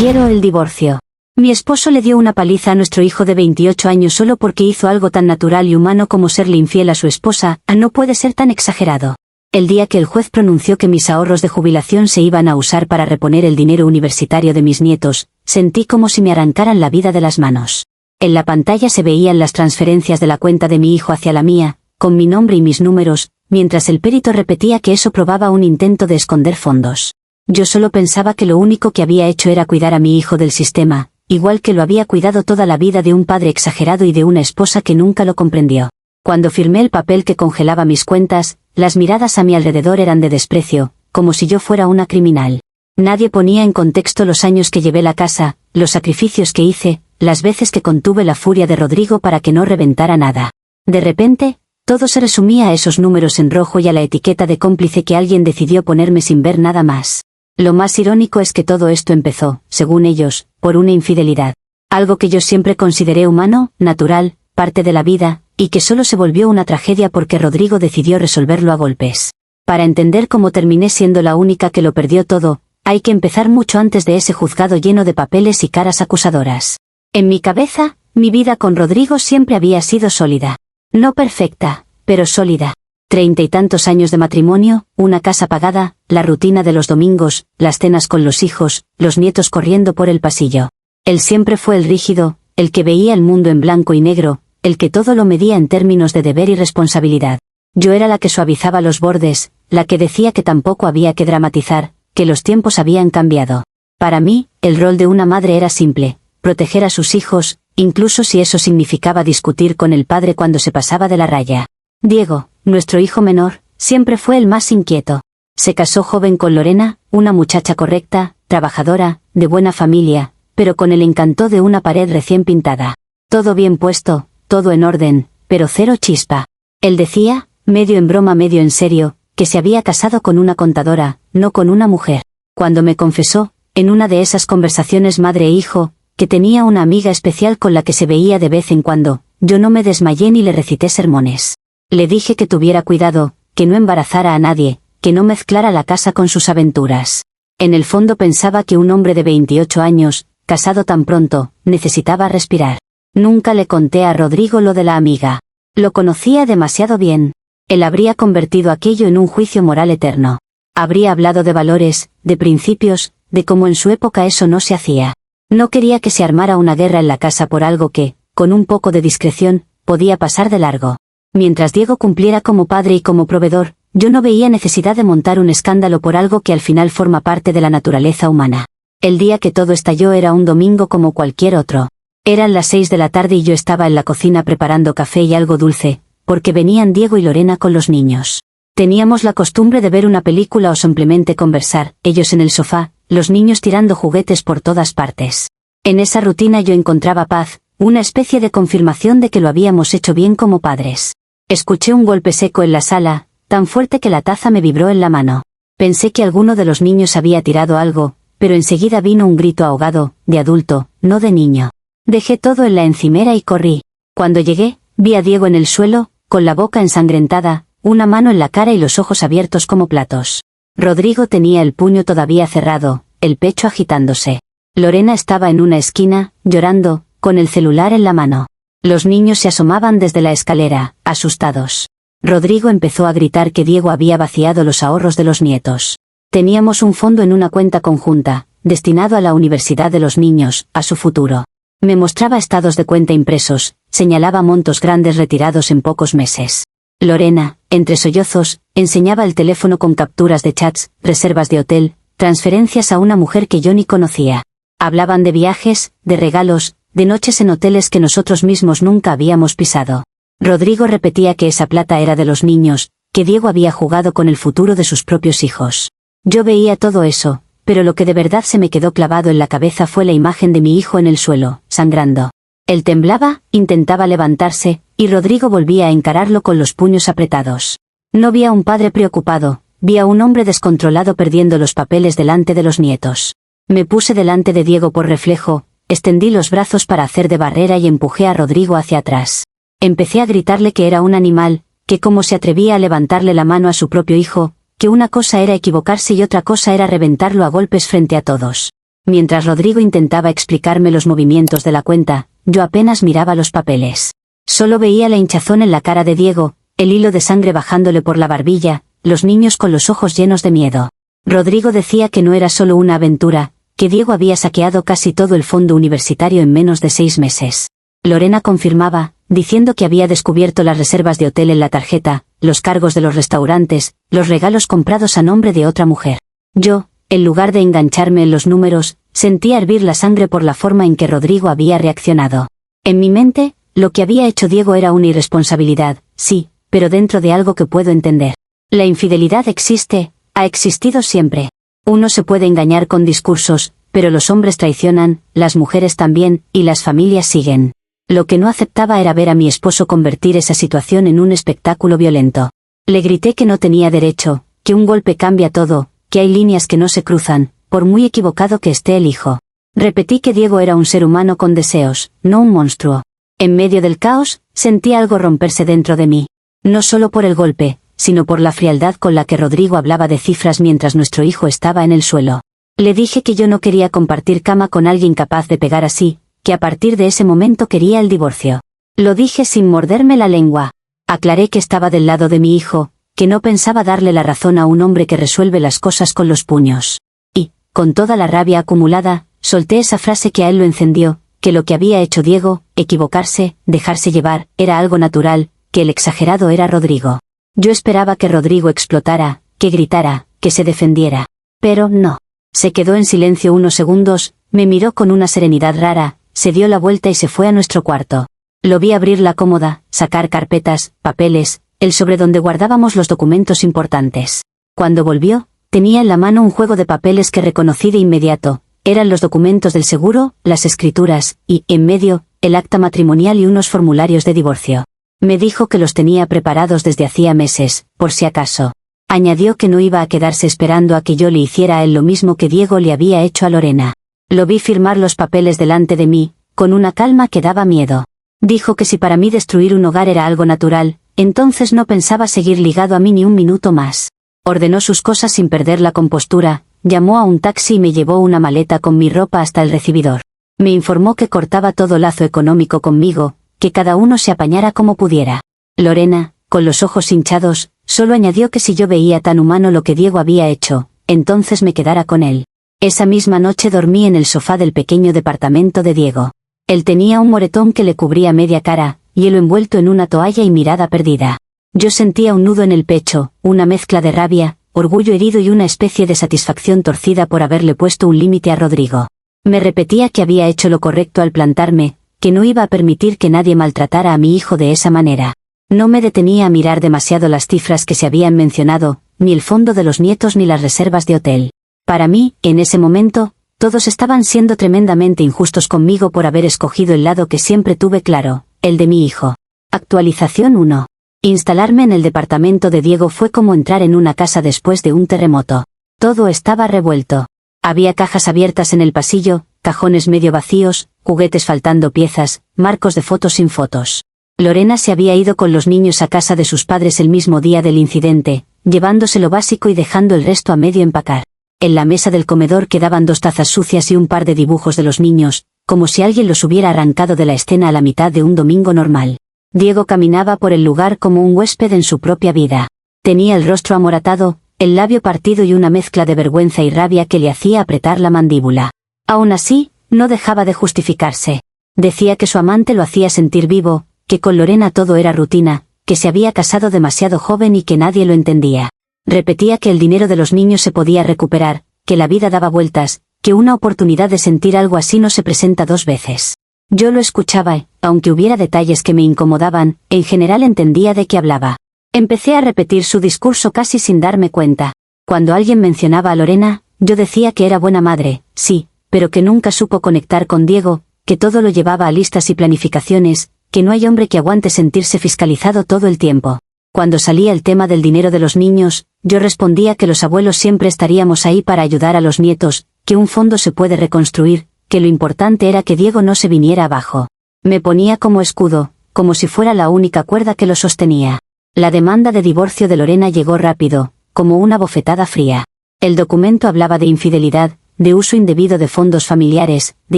Quiero el divorcio. Mi esposo le dio una paliza a nuestro hijo de 28 años solo porque hizo algo tan natural y humano como serle infiel a su esposa. No puede ser tan exagerado. El día que el juez pronunció que mis ahorros de jubilación se iban a usar para reponer el dinero universitario de mis nietos, sentí como si me arrancaran la vida de las manos. En la pantalla se veían las transferencias de la cuenta de mi hijo hacia la mía, con mi nombre y mis números, mientras el perito repetía que eso probaba un intento de esconder fondos. Yo solo pensaba que lo único que había hecho era cuidar a mi hijo del sistema, igual que lo había cuidado toda la vida de un padre exagerado y de una esposa que nunca lo comprendió. Cuando firmé el papel que congelaba mis cuentas, las miradas a mi alrededor eran de desprecio, como si yo fuera una criminal. Nadie ponía en contexto los años que llevé la casa, los sacrificios que hice, las veces que contuve la furia de Rodrigo para que no reventara nada. De repente, todo se resumía a esos números en rojo y a la etiqueta de cómplice que alguien decidió ponerme sin ver nada más. Lo más irónico es que todo esto empezó, según ellos, por una infidelidad. Algo que yo siempre consideré humano, natural, parte de la vida, y que solo se volvió una tragedia porque Rodrigo decidió resolverlo a golpes. Para entender cómo terminé siendo la única que lo perdió todo, hay que empezar mucho antes de ese juzgado lleno de papeles y caras acusadoras. En mi cabeza, mi vida con Rodrigo siempre había sido sólida. No perfecta, pero sólida. 30 y tantos años de matrimonio, una casa pagada, la rutina de los domingos, las cenas con los hijos, los nietos corriendo por el pasillo. Él siempre fue el rígido, el que veía el mundo en blanco y negro, el que todo lo medía en términos de deber y responsabilidad. Yo era la que suavizaba los bordes, la que decía que tampoco había que dramatizar, que los tiempos habían cambiado. Para mí, el rol de una madre era simple, proteger a sus hijos, incluso si eso significaba discutir con el padre cuando se pasaba de la raya. Diego, nuestro hijo menor, siempre fue el más inquieto. Se casó joven con Lorena, una muchacha correcta, trabajadora, de buena familia, pero con el encanto de una pared recién pintada. Todo bien puesto, todo en orden, pero cero chispa. Él decía, medio en broma medio en serio, que se había casado con una contadora, no con una mujer. Cuando me confesó, en una de esas conversaciones madre e hijo, que tenía una amiga especial con la que se veía de vez en cuando, yo no me desmayé ni le recité sermones. Le dije que tuviera cuidado, que no embarazara a nadie, que no mezclara la casa con sus aventuras. En el fondo pensaba que un hombre de 28 años, casado tan pronto, necesitaba respirar. Nunca le conté a Rodrigo lo de la amiga. Lo conocía demasiado bien. Él habría convertido aquello en un juicio moral eterno. Habría hablado de valores, de principios, de cómo en su época eso no se hacía. No quería que se armara una guerra en la casa por algo que, con un poco de discreción, podía pasar de largo. Mientras Diego cumpliera como padre y como proveedor, yo no veía necesidad de montar un escándalo por algo que al final forma parte de la naturaleza humana. El día que todo estalló era un domingo como cualquier otro. Eran las 6 de la tarde y yo estaba en la cocina preparando café y algo dulce, porque venían Diego y Lorena con los niños. Teníamos la costumbre de ver una película o simplemente conversar, ellos en el sofá, los niños tirando juguetes por todas partes. En esa rutina yo encontraba paz, una especie de confirmación de que lo habíamos hecho bien como padres. Escuché un golpe seco en la sala, tan fuerte que la taza me vibró en la mano. Pensé que alguno de los niños había tirado algo, pero enseguida vino un grito ahogado, de adulto, no de niño. Dejé todo en la encimera y corrí. Cuando llegué, vi a Diego en el suelo, con la boca ensangrentada, una mano en la cara y los ojos abiertos como platos. Rodrigo tenía el puño todavía cerrado, el pecho agitándose. Lorena estaba en una esquina, llorando, con el celular en la mano. Los niños se asomaban desde la escalera, asustados. Rodrigo empezó a gritar que Diego había vaciado los ahorros de los nietos. Teníamos un fondo en una cuenta conjunta, destinado a la universidad de los niños, a su futuro. Me mostraba estados de cuenta impresos, señalaba montos grandes retirados en pocos meses. Lorena, entre sollozos, enseñaba el teléfono con capturas de chats, reservas de hotel, transferencias a una mujer que yo ni conocía. Hablaban de viajes, de regalos, de noches en hoteles que nosotros mismos nunca habíamos pisado. Rodrigo repetía que esa plata era de los niños, que Diego había jugado con el futuro de sus propios hijos. Yo veía todo eso, pero lo que de verdad se me quedó clavado en la cabeza fue la imagen de mi hijo en el suelo, sangrando. Él temblaba, intentaba levantarse, y Rodrigo volvía a encararlo con los puños apretados. No vi a un padre preocupado, vi a un hombre descontrolado perdiendo los papeles delante de los nietos. Me puse delante de Diego por reflejo, extendí los brazos para hacer de barrera y empujé a Rodrigo hacia atrás. Empecé a gritarle que era un animal, que cómo se atrevía a levantarle la mano a su propio hijo, que una cosa era equivocarse y otra cosa era reventarlo a golpes frente a todos. Mientras Rodrigo intentaba explicarme los movimientos de la cuenta, yo apenas miraba los papeles. Solo veía la hinchazón en la cara de Diego, el hilo de sangre bajándole por la barbilla, los niños con los ojos llenos de miedo. Rodrigo decía que no era solo una aventura, que Diego había saqueado casi todo el fondo universitario en menos de 6 meses. Lorena confirmaba, diciendo que había descubierto las reservas de hotel en la tarjeta, los cargos de los restaurantes, los regalos comprados a nombre de otra mujer. Yo, en lugar de engancharme en los números, sentía hervir la sangre por la forma en que Rodrigo había reaccionado. En mi mente, lo que había hecho Diego era una irresponsabilidad, sí, pero dentro de algo que puedo entender. La infidelidad existe, ha existido siempre. Uno se puede engañar con discursos, pero los hombres traicionan, las mujeres también, y las familias siguen. Lo que no aceptaba era ver a mi esposo convertir esa situación en un espectáculo violento. Le grité que no tenía derecho, que un golpe cambia todo, que hay líneas que no se cruzan, por muy equivocado que esté el hijo. Repetí que Diego era un ser humano con deseos, no un monstruo. En medio del caos, sentí algo romperse dentro de mí. No solo por el golpe, sino por la frialdad con la que Rodrigo hablaba de cifras mientras nuestro hijo estaba en el suelo. Le dije que yo no quería compartir cama con alguien capaz de pegar así, que a partir de ese momento quería el divorcio. Lo dije sin morderme la lengua. Aclaré que estaba del lado de mi hijo, que no pensaba darle la razón a un hombre que resuelve las cosas con los puños. Y, con toda la rabia acumulada, solté esa frase que a él lo encendió, que lo que había hecho Diego, equivocarse, dejarse llevar, era algo natural, que el exagerado era Rodrigo. Yo esperaba que Rodrigo explotara, que gritara, que se defendiera. Pero no. Se quedó en silencio unos segundos, me miró con una serenidad rara, se dio la vuelta y se fue a nuestro cuarto. Lo vi abrir la cómoda, sacar carpetas, papeles, el sobre donde guardábamos los documentos importantes. Cuando volvió, tenía en la mano un juego de papeles que reconocí de inmediato. Eran los documentos del seguro, las escrituras, y, en medio, el acta matrimonial y unos formularios de divorcio. Me dijo que los tenía preparados desde hacía meses, por si acaso. Añadió que no iba a quedarse esperando a que yo le hiciera a él lo mismo que Diego le había hecho a Lorena. Lo vi firmar los papeles delante de mí, con una calma que daba miedo. Dijo que si para mí destruir un hogar era algo natural, entonces no pensaba seguir ligado a mí ni un minuto más. Ordenó sus cosas sin perder la compostura, llamó a un taxi y me llevó una maleta con mi ropa hasta el recibidor. Me informó que cortaba todo lazo económico conmigo, que cada uno se apañara como pudiera. Lorena, con los ojos hinchados, solo añadió que si yo veía tan humano lo que Diego había hecho, entonces me quedara con él. Esa misma noche dormí en el sofá del pequeño departamento de Diego. Él tenía un moretón que le cubría media cara, hielo envuelto en una toalla y mirada perdida. Yo sentía un nudo en el pecho, una mezcla de rabia, orgullo herido y una especie de satisfacción torcida por haberle puesto un límite a Rodrigo. Me repetía que había hecho lo correcto al plantarme, que no iba a permitir que nadie maltratara a mi hijo de esa manera. No me detenía a mirar demasiado las cifras que se habían mencionado, ni el fondo de los nietos ni las reservas de hotel. Para mí, en ese momento, todos estaban siendo tremendamente injustos conmigo por haber escogido el lado que siempre tuve claro, el de mi hijo. Actualización 1. Instalarme en el departamento de Diego fue como entrar en una casa después de un terremoto. Todo estaba revuelto. Había cajas abiertas en el pasillo, cajones medio vacíos, juguetes faltando piezas, marcos de fotos sin fotos. Lorena se había ido con los niños a casa de sus padres el mismo día del incidente, llevándose lo básico y dejando el resto a medio empacar. En la mesa del comedor quedaban 2 tazas sucias y un par de dibujos de los niños, como si alguien los hubiera arrancado de la escena a la mitad de un domingo normal. Diego caminaba por el lugar como un huésped en su propia vida. Tenía el rostro amoratado, el labio partido y una mezcla de vergüenza y rabia que le hacía apretar la mandíbula. Aún así, no dejaba de justificarse. Decía que su amante lo hacía sentir vivo, que con Lorena todo era rutina, que se había casado demasiado joven y que nadie lo entendía. Repetía que el dinero de los niños se podía recuperar, que la vida daba vueltas, que una oportunidad de sentir algo así no se presenta 2 veces. Yo lo escuchaba, aunque hubiera detalles que me incomodaban, en general entendía de qué hablaba. Empecé a repetir su discurso casi sin darme cuenta. Cuando alguien mencionaba a Lorena, yo decía que era buena madre, sí, pero que nunca supo conectar con Diego, que todo lo llevaba a listas y planificaciones, que no hay hombre que aguante sentirse fiscalizado todo el tiempo. Cuando salía el tema del dinero de los niños, yo respondía que los abuelos siempre estaríamos ahí para ayudar a los nietos, que un fondo se puede reconstruir, que lo importante era que Diego no se viniera abajo. Me ponía como escudo, como si fuera la única cuerda que lo sostenía. La demanda de divorcio de Lorena llegó rápido, como una bofetada fría. El documento hablaba de infidelidad, de uso indebido de fondos familiares, de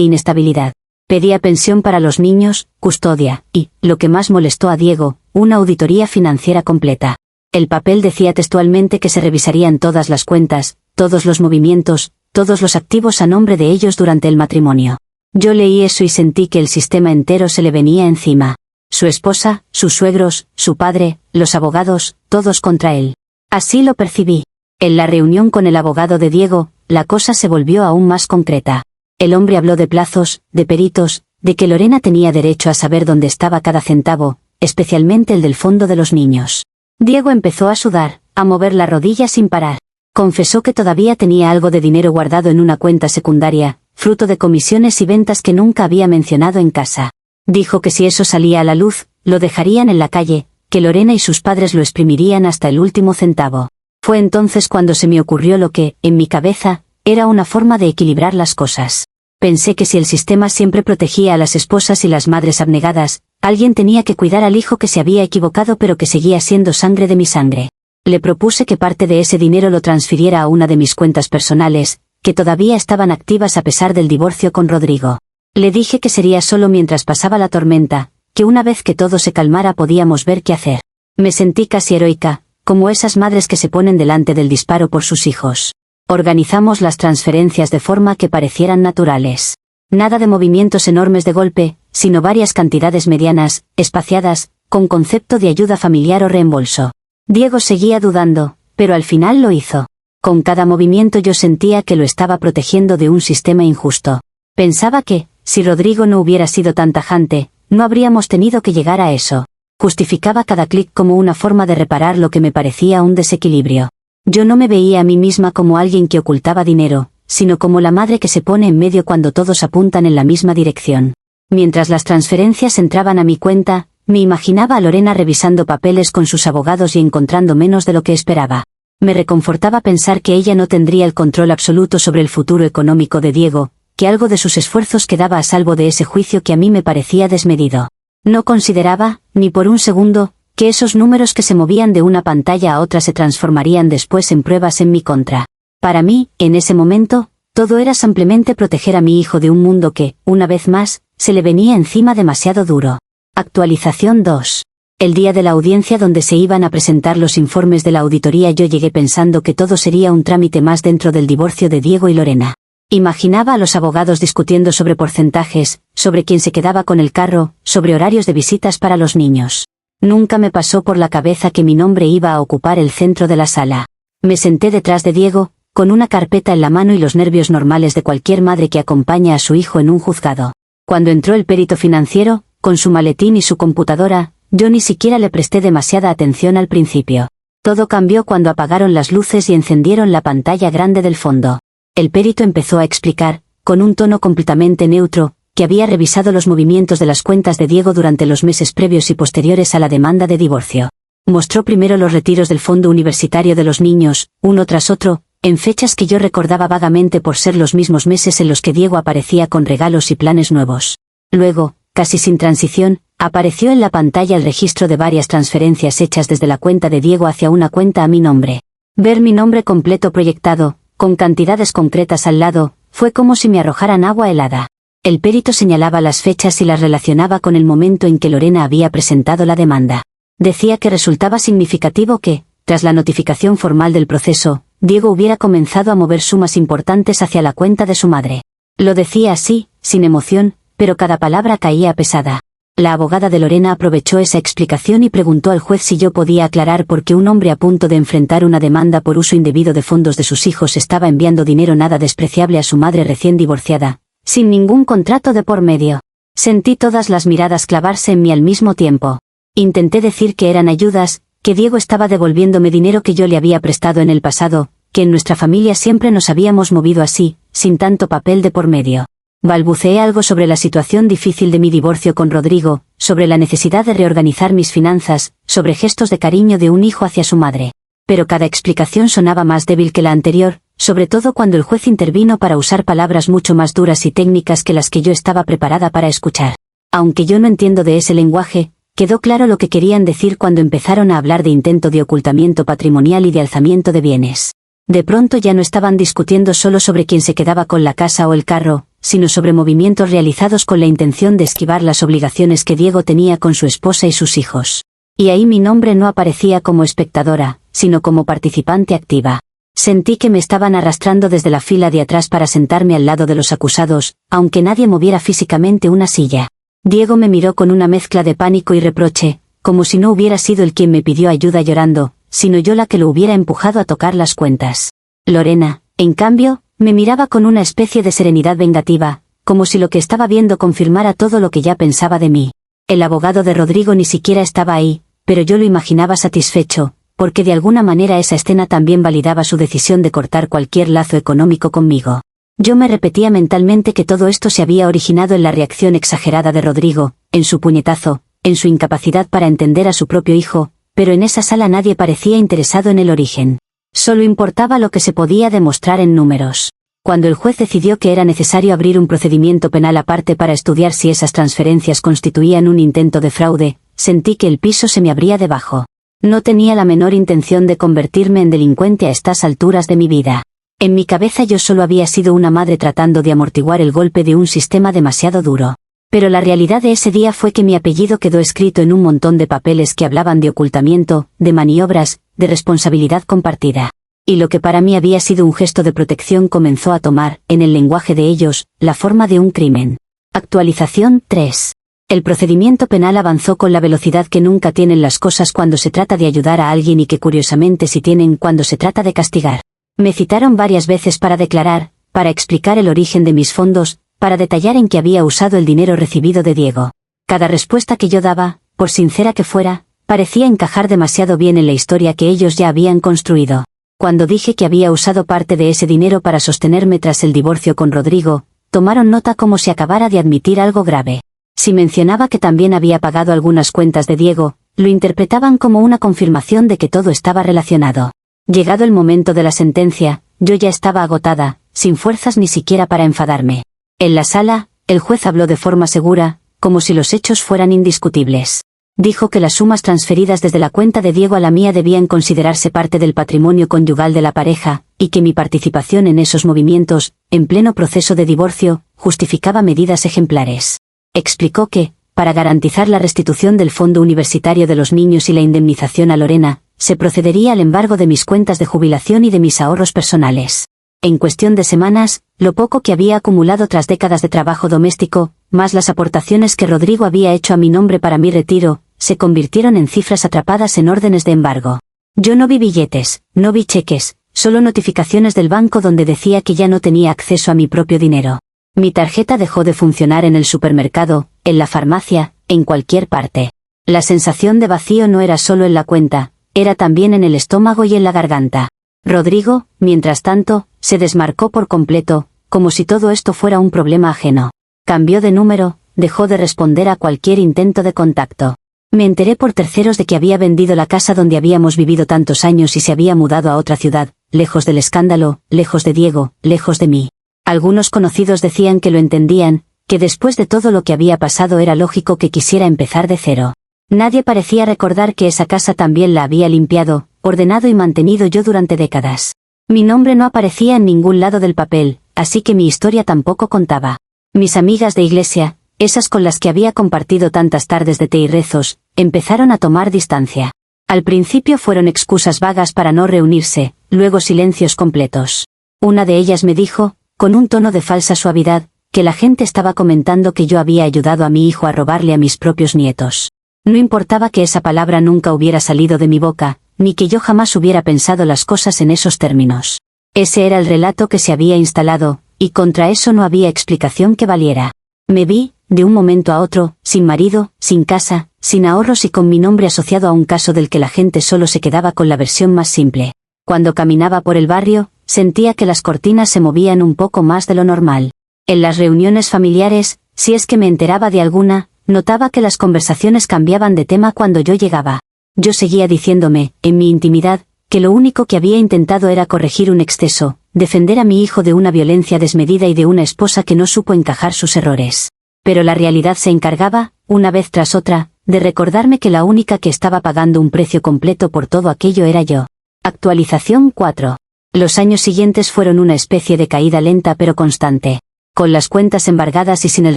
inestabilidad. Pedía pensión para los niños, custodia, y, lo que más molestó a Diego, una auditoría financiera completa. El papel decía textualmente que se revisarían todas las cuentas, todos los movimientos, todos los activos a nombre de ellos durante el matrimonio. Yo leí eso y sentí que el sistema entero se le venía encima. Su esposa, sus suegros, su padre, los abogados, todos contra él. Así lo percibí. En la reunión con el abogado de Diego, la cosa se volvió aún más concreta. El hombre habló de plazos, de peritos, de que Lorena tenía derecho a saber dónde estaba cada centavo, especialmente el del fondo de los niños. Diego empezó a sudar, a mover la rodilla sin parar. Confesó que todavía tenía algo de dinero guardado en una cuenta secundaria, fruto de comisiones y ventas que nunca había mencionado en casa. Dijo que si eso salía a la luz, lo dejarían en la calle, que Lorena y sus padres lo exprimirían hasta el último centavo. Fue entonces cuando se me ocurrió lo que, en mi cabeza, era una forma de equilibrar las cosas. Pensé que si el sistema siempre protegía a las esposas y las madres abnegadas, alguien tenía que cuidar al hijo que se había equivocado pero que seguía siendo sangre de mi sangre. Le propuse que parte de ese dinero lo transfiriera a una de mis cuentas personales, que todavía estaban activas a pesar del divorcio con Rodrigo. Le dije que sería solo mientras pasaba la tormenta, que una vez que todo se calmara podíamos ver qué hacer. Me sentí casi heroica, como esas madres que se ponen delante del disparo por sus hijos. Organizamos las transferencias de forma que parecieran naturales. Nada de movimientos enormes de golpe, sino varias cantidades medianas, espaciadas, con concepto de ayuda familiar o reembolso. Diego seguía dudando, pero al final lo hizo. Con cada movimiento yo sentía que lo estaba protegiendo de un sistema injusto. Pensaba que, si Rodrigo no hubiera sido tan tajante, no habríamos tenido que llegar a eso. Justificaba cada clic como una forma de reparar lo que me parecía un desequilibrio. Yo no me veía a mí misma como alguien que ocultaba dinero, sino como la madre que se pone en medio cuando todos apuntan en la misma dirección. Mientras las transferencias entraban a mi cuenta, me imaginaba a Lorena revisando papeles con sus abogados y encontrando menos de lo que esperaba. Me reconfortaba pensar que ella no tendría el control absoluto sobre el futuro económico de Diego, que algo de sus esfuerzos quedaba a salvo de ese juicio que a mí me parecía desmedido. No consideraba, ni por un segundo, que esos números que se movían de una pantalla a otra se transformarían después en pruebas en mi contra. Para mí, en ese momento, todo era simplemente proteger a mi hijo de un mundo que, una vez más, se le venía encima demasiado duro. Actualización 2. El día de la audiencia donde se iban a presentar los informes de la auditoría yo llegué pensando que todo sería un trámite más dentro del divorcio de Diego y Lorena. Imaginaba a los abogados discutiendo sobre porcentajes, sobre quién se quedaba con el carro, sobre horarios de visitas para los niños. Nunca me pasó por la cabeza que mi nombre iba a ocupar el centro de la sala. Me senté detrás de Diego, con una carpeta en la mano y los nervios normales de cualquier madre que acompaña a su hijo en un juzgado. Cuando entró el perito financiero, con su maletín y su computadora, yo ni siquiera le presté demasiada atención al principio. Todo cambió cuando apagaron las luces y encendieron la pantalla grande del fondo. El perito empezó a explicar, con un tono completamente neutro, que había revisado los movimientos de las cuentas de Diego durante los meses previos y posteriores a la demanda de divorcio. Mostró primero los retiros del fondo universitario de los niños, uno tras otro, en fechas que yo recordaba vagamente por ser los mismos meses en los que Diego aparecía con regalos y planes nuevos. Luego, casi sin transición, apareció en la pantalla el registro de varias transferencias hechas desde la cuenta de Diego hacia una cuenta a mi nombre. Ver mi nombre completo proyectado, con cantidades concretas al lado, fue como si me arrojaran agua helada. El perito señalaba las fechas y las relacionaba con el momento en que Lorena había presentado la demanda. Decía que resultaba significativo que, tras la notificación formal del proceso, Diego hubiera comenzado a mover sumas importantes hacia la cuenta de su madre. Lo decía así, sin emoción, pero cada palabra caía pesada. La abogada de Lorena aprovechó esa explicación y preguntó al juez si yo podía aclarar por qué un hombre a punto de enfrentar una demanda por uso indebido de fondos de sus hijos estaba enviando dinero nada despreciable a su madre recién divorciada, sin ningún contrato de por medio. Sentí todas las miradas clavarse en mí al mismo tiempo. Intenté decir que eran ayudas, que Diego estaba devolviéndome dinero que yo le había prestado en el pasado, que en nuestra familia siempre nos habíamos movido así, sin tanto papel de por medio. Balbuceé algo sobre la situación difícil de mi divorcio con Rodrigo, sobre la necesidad de reorganizar mis finanzas, sobre gestos de cariño de un hijo hacia su madre. Pero cada explicación sonaba más débil que la anterior, sobre todo cuando el juez intervino para usar palabras mucho más duras y técnicas que las que yo estaba preparada para escuchar. Aunque yo no entiendo de ese lenguaje, quedó claro lo que querían decir cuando empezaron a hablar de intento de ocultamiento patrimonial y de alzamiento de bienes. De pronto ya no estaban discutiendo solo sobre quién se quedaba con la casa o el carro, sino sobre movimientos realizados con la intención de esquivar las obligaciones que Diego tenía con su esposa y sus hijos. Y ahí mi nombre no aparecía como espectadora, sino como participante activa. Sentí que me estaban arrastrando desde la fila de atrás para sentarme al lado de los acusados, aunque nadie moviera físicamente una silla. Diego me miró con una mezcla de pánico y reproche, como si no hubiera sido él quien me pidió ayuda llorando, sino yo la que lo hubiera empujado a tocar las cuentas. Lorena, en cambio, me miraba con una especie de serenidad vengativa, como si lo que estaba viendo confirmara todo lo que ya pensaba de mí. El abogado de Rodrigo ni siquiera estaba ahí, pero yo lo imaginaba satisfecho, porque de alguna manera esa escena también validaba su decisión de cortar cualquier lazo económico conmigo. Yo me repetía mentalmente que todo esto se había originado en la reacción exagerada de Rodrigo, en su puñetazo, en su incapacidad para entender a su propio hijo, pero en esa sala nadie parecía interesado en el origen. Solo importaba lo que se podía demostrar en números. Cuando el juez decidió que era necesario abrir un procedimiento penal aparte para estudiar si esas transferencias constituían un intento de fraude, sentí que el piso se me abría debajo. No tenía la menor intención de convertirme en delincuente a estas alturas de mi vida. En mi cabeza yo solo había sido una madre tratando de amortiguar el golpe de un sistema demasiado duro. Pero la realidad de ese día fue que mi apellido quedó escrito en un montón de papeles que hablaban de ocultamiento, de maniobras, de responsabilidad compartida. Y lo que para mí había sido un gesto de protección comenzó a tomar, en el lenguaje de ellos, la forma de un crimen. Actualización 3. El procedimiento penal avanzó con la velocidad que nunca tienen las cosas cuando se trata de ayudar a alguien y que curiosamente sí tienen cuando se trata de castigar. Me citaron varias veces para declarar, para explicar el origen de mis fondos, para detallar en qué había usado el dinero recibido de Diego. Cada respuesta que yo daba, por sincera que fuera, parecía encajar demasiado bien en la historia que ellos ya habían construido. Cuando dije que había usado parte de ese dinero para sostenerme tras el divorcio con Rodrigo, tomaron nota como si acabara de admitir algo grave. Si mencionaba que también había pagado algunas cuentas de Diego, lo interpretaban como una confirmación de que todo estaba relacionado. Llegado el momento de la sentencia, yo ya estaba agotada, sin fuerzas ni siquiera para enfadarme. En la sala, el juez habló de forma segura, como si los hechos fueran indiscutibles. Dijo que las sumas transferidas desde la cuenta de Diego a la mía debían considerarse parte del patrimonio conyugal de la pareja, y que mi participación en esos movimientos, en pleno proceso de divorcio, justificaba medidas ejemplares. Explicó que, para garantizar la restitución del fondo universitario de los niños y la indemnización a Lorena, se procedería al embargo de mis cuentas de jubilación y de mis ahorros personales. En cuestión de semanas, lo poco que había acumulado tras décadas de trabajo doméstico, más las aportaciones que Rodrigo había hecho a mi nombre para mi retiro, se convirtieron en cifras atrapadas en órdenes de embargo. Yo no vi billetes, no vi cheques, solo notificaciones del banco donde decía que ya no tenía acceso a mi propio dinero. Mi tarjeta dejó de funcionar en el supermercado, en la farmacia, en cualquier parte. La sensación de vacío no era solo en la cuenta, era también en el estómago y en la garganta. Rodrigo, mientras tanto, se desmarcó por completo, como si todo esto fuera un problema ajeno. Cambió de número, dejó de responder a cualquier intento de contacto. Me enteré por terceros de que había vendido la casa donde habíamos vivido tantos años y se había mudado a otra ciudad, lejos del escándalo, lejos de Diego, lejos de mí. Algunos conocidos decían que lo entendían, que después de todo lo que había pasado era lógico que quisiera empezar de cero. Nadie parecía recordar que esa casa también la había limpiado, ordenado y mantenido yo durante décadas. Mi nombre no aparecía en ningún lado del papel, así que mi historia tampoco contaba. Mis amigas de iglesia, esas con las que había compartido tantas tardes de té y rezos, empezaron a tomar distancia. Al principio fueron excusas vagas para no reunirse, luego silencios completos. Una de ellas me dijo, con un tono de falsa suavidad, que la gente estaba comentando que yo había ayudado a mi hijo a robarle a mis propios nietos. No importaba que esa palabra nunca hubiera salido de mi boca, ni que yo jamás hubiera pensado las cosas en esos términos. Ese era el relato que se había instalado, y contra eso no había explicación que valiera. Me vi, de un momento a otro, sin marido, sin casa, sin ahorros y con mi nombre asociado a un caso del que la gente solo se quedaba con la versión más simple. Cuando caminaba por el barrio, sentía que las cortinas se movían un poco más de lo normal. En las reuniones familiares, si es que me enteraba de alguna, notaba que las conversaciones cambiaban de tema cuando yo llegaba. Yo seguía diciéndome, en mi intimidad, que lo único que había intentado era corregir un exceso, defender a mi hijo de una violencia desmedida y de una esposa que no supo encajar sus errores. Pero la realidad se encargaba, una vez tras otra, de recordarme que la única que estaba pagando un precio completo por todo aquello era yo. Actualización 4. Los años siguientes fueron una especie de caída lenta pero constante. Con las cuentas embargadas y sin el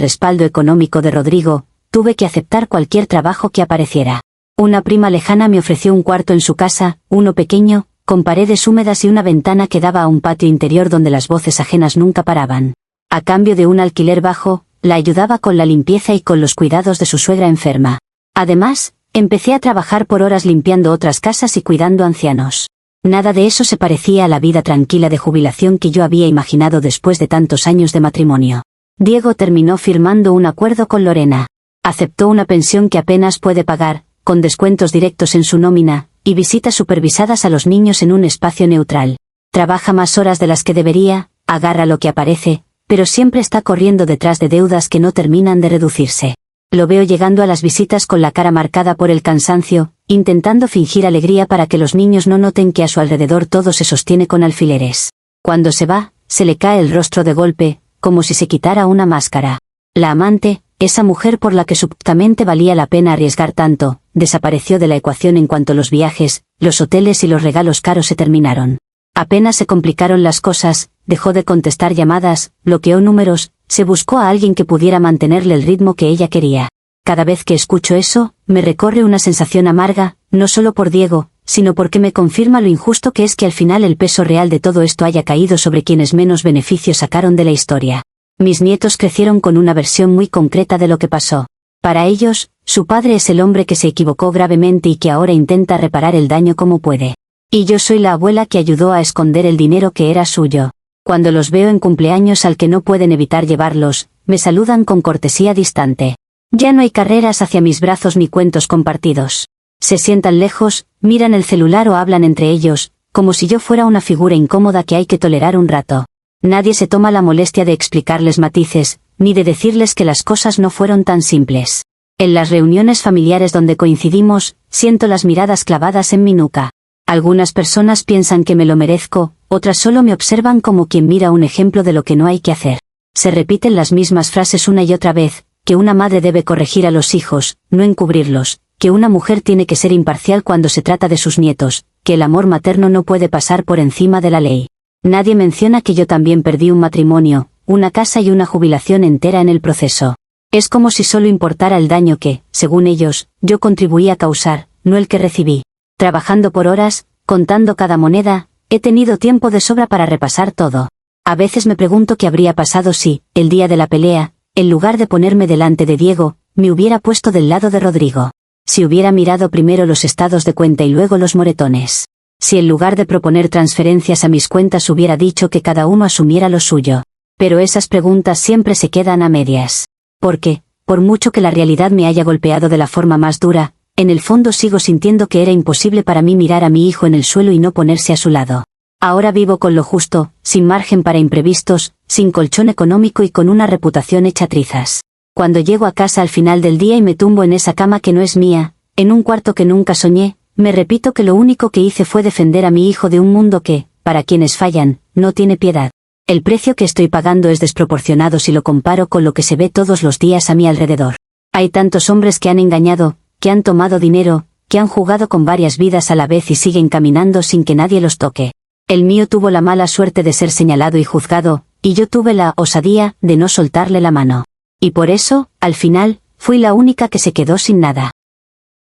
respaldo económico de Rodrigo, tuve que aceptar cualquier trabajo que apareciera. Una prima lejana me ofreció un cuarto en su casa, uno pequeño, con paredes húmedas y una ventana que daba a un patio interior donde las voces ajenas nunca paraban. A cambio de un alquiler bajo, la ayudaba con la limpieza y con los cuidados de su suegra enferma. Además, empecé a trabajar por horas limpiando otras casas y cuidando ancianos. Nada de eso se parecía a la vida tranquila de jubilación que yo había imaginado después de tantos años de matrimonio. Diego terminó firmando un acuerdo con Lorena. Aceptó una pensión que apenas puede pagar, con descuentos directos en su nómina, y visitas supervisadas a los niños en un espacio neutral. Trabaja más horas de las que debería, agarra lo que aparece, pero siempre está corriendo detrás de deudas que no terminan de reducirse. Lo veo llegando a las visitas con la cara marcada por el cansancio, intentando fingir alegría para que los niños no noten que a su alrededor todo se sostiene con alfileres. Cuando se va, se le cae el rostro de golpe, como si se quitara una máscara. La amante, esa mujer por la que supuestamente valía la pena arriesgar tanto, desapareció de la ecuación en cuanto los viajes, los hoteles y los regalos caros se terminaron. Apenas se complicaron las cosas, dejó de contestar llamadas, bloqueó números, se buscó a alguien que pudiera mantenerle el ritmo que ella quería. Cada vez que escucho eso, me recorre una sensación amarga, no solo por Diego, sino porque me confirma lo injusto que es que al final el peso real de todo esto haya caído sobre quienes menos beneficio sacaron de la historia. Mis nietos crecieron con una versión muy concreta de lo que pasó. Para ellos, su padre es el hombre que se equivocó gravemente y que ahora intenta reparar el daño como puede. Y yo soy la abuela que ayudó a esconder el dinero que era suyo. Cuando los veo en cumpleaños al que no pueden evitar llevarlos, me saludan con cortesía distante. Ya no hay carreras hacia mis brazos ni cuentos compartidos. Se sientan lejos, miran el celular o hablan entre ellos, como si yo fuera una figura incómoda que hay que tolerar un rato. Nadie se toma la molestia de explicarles matices, ni de decirles que las cosas no fueron tan simples. En las reuniones familiares donde coincidimos, siento las miradas clavadas en mi nuca. Algunas personas piensan que me lo merezco, otras solo me observan como quien mira un ejemplo de lo que no hay que hacer. Se repiten las mismas frases una y otra vez, que una madre debe corregir a los hijos, no encubrirlos, que una mujer tiene que ser imparcial cuando se trata de sus nietos, que el amor materno no puede pasar por encima de la ley. Nadie menciona que yo también perdí un matrimonio, una casa y una jubilación entera en el proceso. Es como si solo importara el daño que, según ellos, yo contribuí a causar, no el que recibí. Trabajando por horas, contando cada moneda, he tenido tiempo de sobra para repasar todo. A veces me pregunto qué habría pasado si, el día de la pelea, en lugar de ponerme delante de Diego, me hubiera puesto del lado de Rodrigo. Si hubiera mirado primero los estados de cuenta y luego los moretones. Si en lugar de proponer transferencias a mis cuentas hubiera dicho que cada uno asumiera lo suyo. Pero esas preguntas siempre se quedan a medias. Porque, por mucho que la realidad me haya golpeado de la forma más dura, en el fondo sigo sintiendo que era imposible para mí mirar a mi hijo en el suelo y no ponerse a su lado. Ahora vivo con lo justo, sin margen para imprevistos, sin colchón económico y con una reputación hecha trizas. Cuando llego a casa al final del día y me tumbo en esa cama que no es mía, en un cuarto que nunca soñé, me repito que lo único que hice fue defender a mi hijo de un mundo que, para quienes fallan, no tiene piedad. El precio que estoy pagando es desproporcionado si lo comparo con lo que se ve todos los días a mi alrededor. Hay tantos hombres que han engañado, que han tomado dinero, que han jugado con varias vidas a la vez y siguen caminando sin que nadie los toque. El mío tuvo la mala suerte de ser señalado y juzgado, y yo tuve la osadía de no soltarle la mano. Y por eso, al final, fui la única que se quedó sin nada.